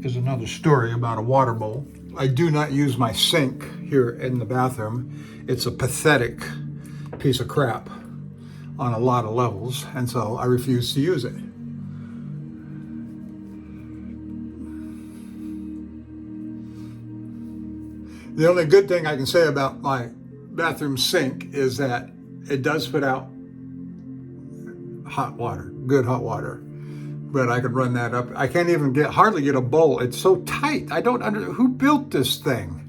is another story about a water bowl. I do not use my sink here in the bathroom. It's a pathetic piece of crap on a lot of levels, and so I refuse to use it. The only good thing I can say about my bathroom sink is that it does spit out hot water, good hot water. But I could run that up. I can't even hardly get a bowl. It's so tight. I don't who built this thing.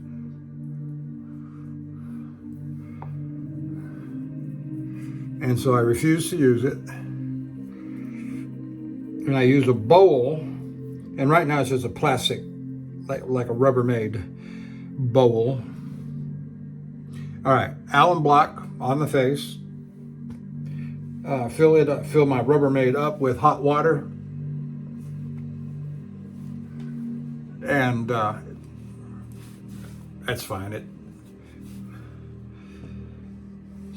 And so I refuse to use it. And I use a bowl, and right now it's just a plastic, like a Rubbermaid bowl. All right, alum block on the face. Fill my Rubbermaid up with hot water, and that's fine. It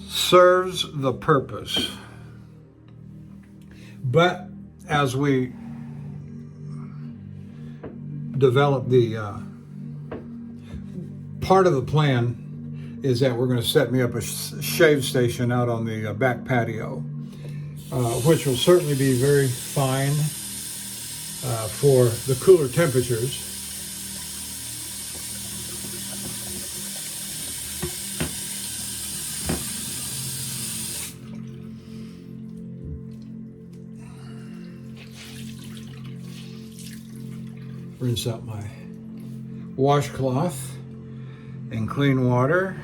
serves the purpose. But as we develop the part of the plan is that we're going to set me up a shave station out on the back patio, which will certainly be very fine for the cooler temperatures. Rinse out my washcloth in clean water.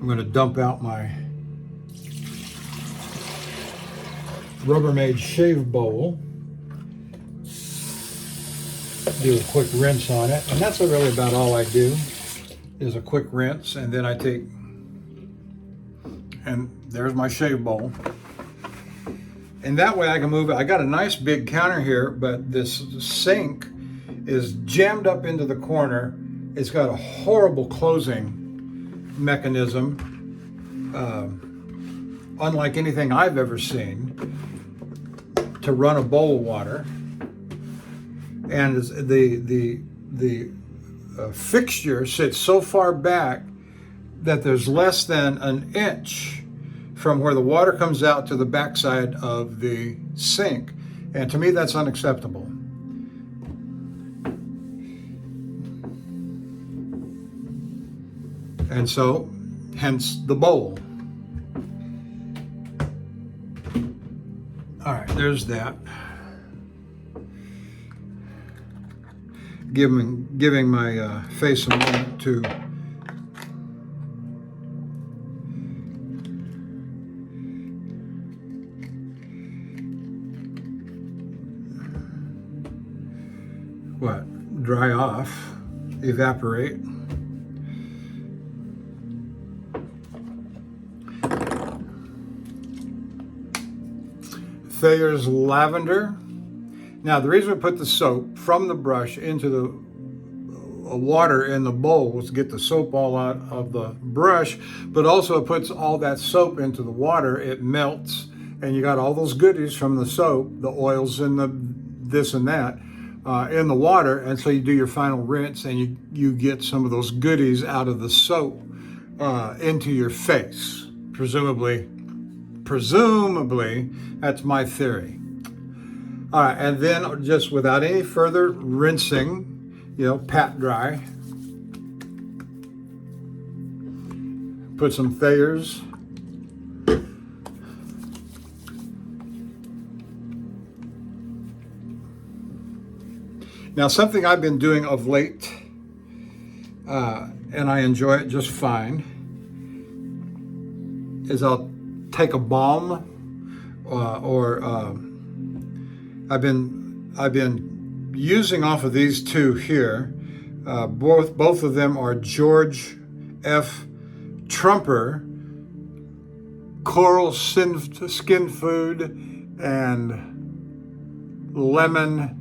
I'm going to dump out my Rubbermaid shave bowl. Do a quick rinse on it, and that's really about all I do, is a quick rinse, and then I take, and there's my shave bowl. And that way I can move it. I got a nice big counter here, but this sink is jammed up into the corner. It's got a horrible closing mechanism, unlike anything I've ever seen, to run a bowl of water. And the fixture sits so far back that there's less than an inch from where the water comes out to the backside of the sink. And to me, that's unacceptable. And so, hence the bowl. All right, there's that. Giving my face a moment to dry off, evaporate. Thayer's lavender. Now, the reason we put the soap from the brush into the water in the bowl was to get the soap all out of the brush, but also it puts all that soap into the water. It melts, and you got all those goodies from the soap, the oils and the this and that, in the water, and so you do your final rinse, and you get some of those goodies out of the soap into your face, presumably, that's my theory. All right, and then just without any further rinsing, pat dry. Put some Thayer's. Now, something I've been doing of late, and I enjoy it just fine, is I'll take a balm, I've been using off of these two here. Both of them are George F. Trumper Coral Skin Food and Lemon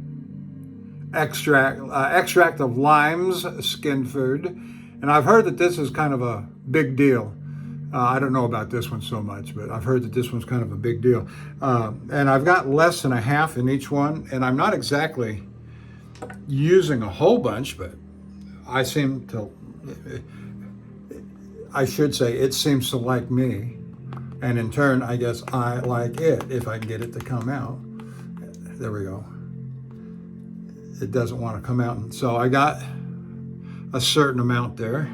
extract of limes skin food. And I've heard that this is kind of a big deal. I don't know about this one so much, but I've heard that this one's kind of a big deal. And I've got less than a half in each one, and I'm not exactly using a whole bunch, but I should say it seems to like me. And in turn, I guess I like it, if I can get it to come out. There we go. It doesn't want to come out. And so I got a certain amount there.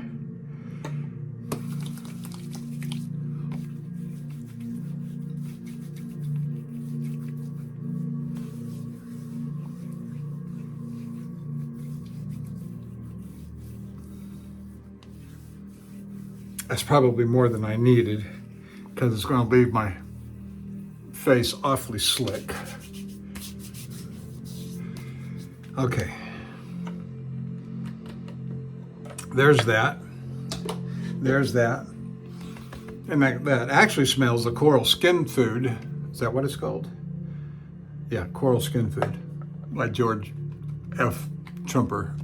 That's probably more than I needed because it's going to leave my face awfully slick. Okay. There's that. There's that. And that actually smells the coral skin food. Is that what it's called? Yeah, coral skin food. Like George F. Trumper.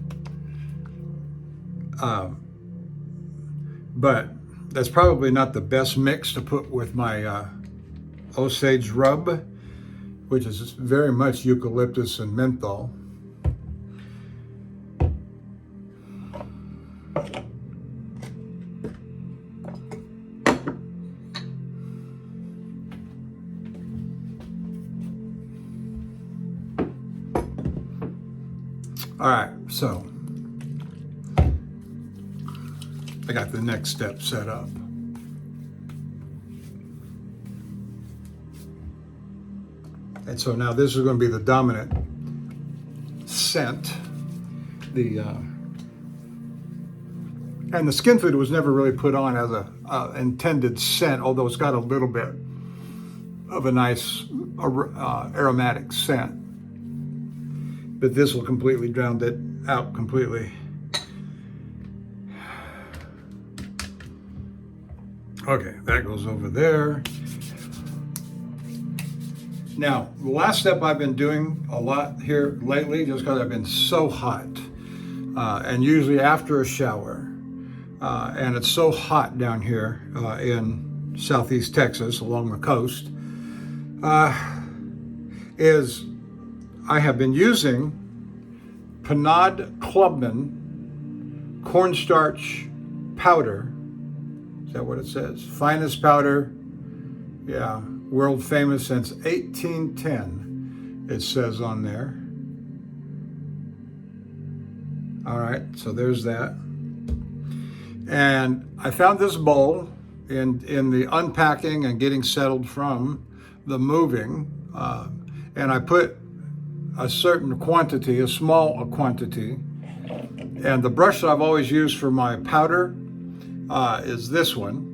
But that's probably not the best mix to put with my Osage rub, which is very much eucalyptus and menthol. All right, so I got the next step set up. And so now this is going to be the dominant scent. And the skin food was never really put on as a intended scent, although it's got a little bit of a nice aromatic scent. But this will completely drown it out completely. Okay, that goes over there. Now, the last step I've been doing a lot here lately, just because I've been so hot, and usually after a shower, and it's so hot down here in southeast Texas along the coast, is I have been using Panad Clubman cornstarch powder. Is that what it says? Finest powder, yeah, world famous since 1810, it says on there. All right, so there's that. And I found this bowl in the unpacking and getting settled from the moving, and I put a certain quantity, a small quantity, and the brush that I've always used for my powder is this one,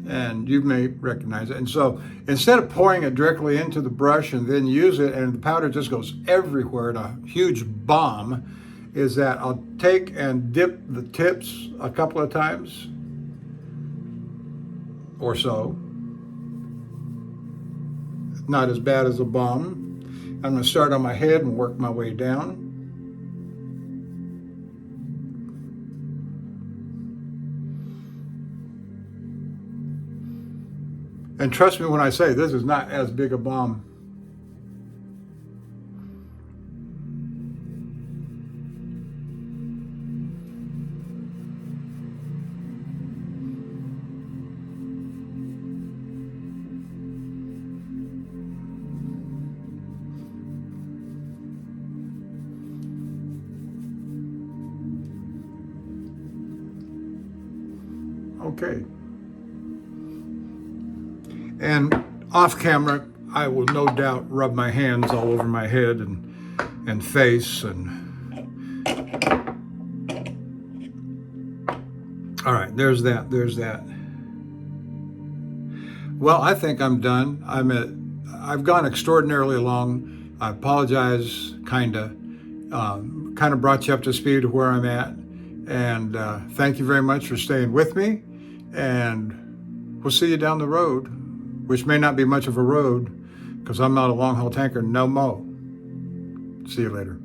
and you may recognize it. And so instead of pouring it directly into the brush and then use it and the powder just goes everywhere in a huge bomb, is that I'll take and dip the tips a couple of times or so. Not as bad as a bomb. I'm going to start on my head and work my way down. And trust me when I say this is not as big a bomb. Okay. And off camera, I will no doubt rub my hands all over my head and face and all right, there's that. Well, I think I'm done. I've gone extraordinarily long. I apologize, kind of brought you up to speed of where I'm at. And thank you very much for staying with me. And we'll see you down the road, which may not be much of a road because I'm not a long haul tanker no more. See you later.